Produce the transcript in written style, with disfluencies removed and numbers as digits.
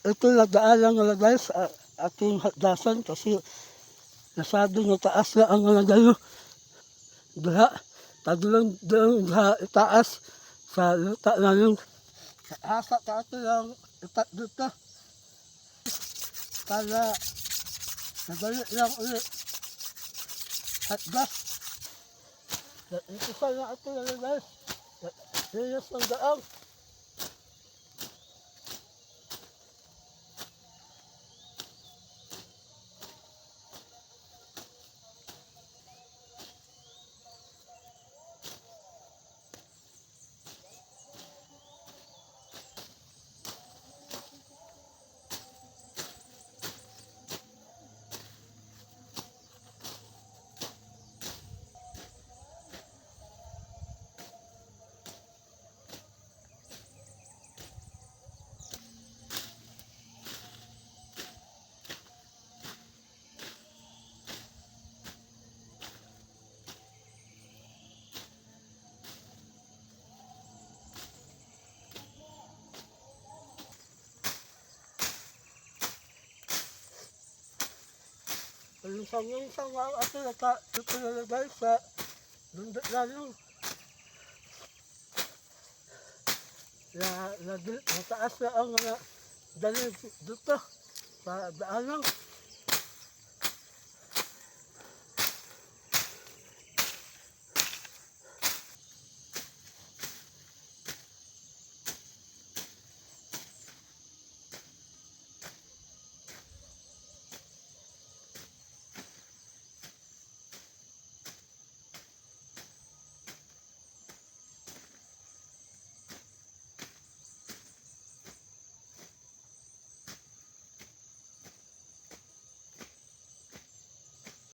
ito nagdaan lang nga guys sa ating hagdasan kasi nasado nga taas na ang nagayo. Diha, tagulong doon sa itaas sa luta namin. Sa asa ka ito lang itat dito para nabalik lang ulit hagdas. Ito sa na ito lang guys. Linis ng daang. Yung sanga ato ito na guys sa dundot namin. Mataas na ang dalig dito sa daan lang.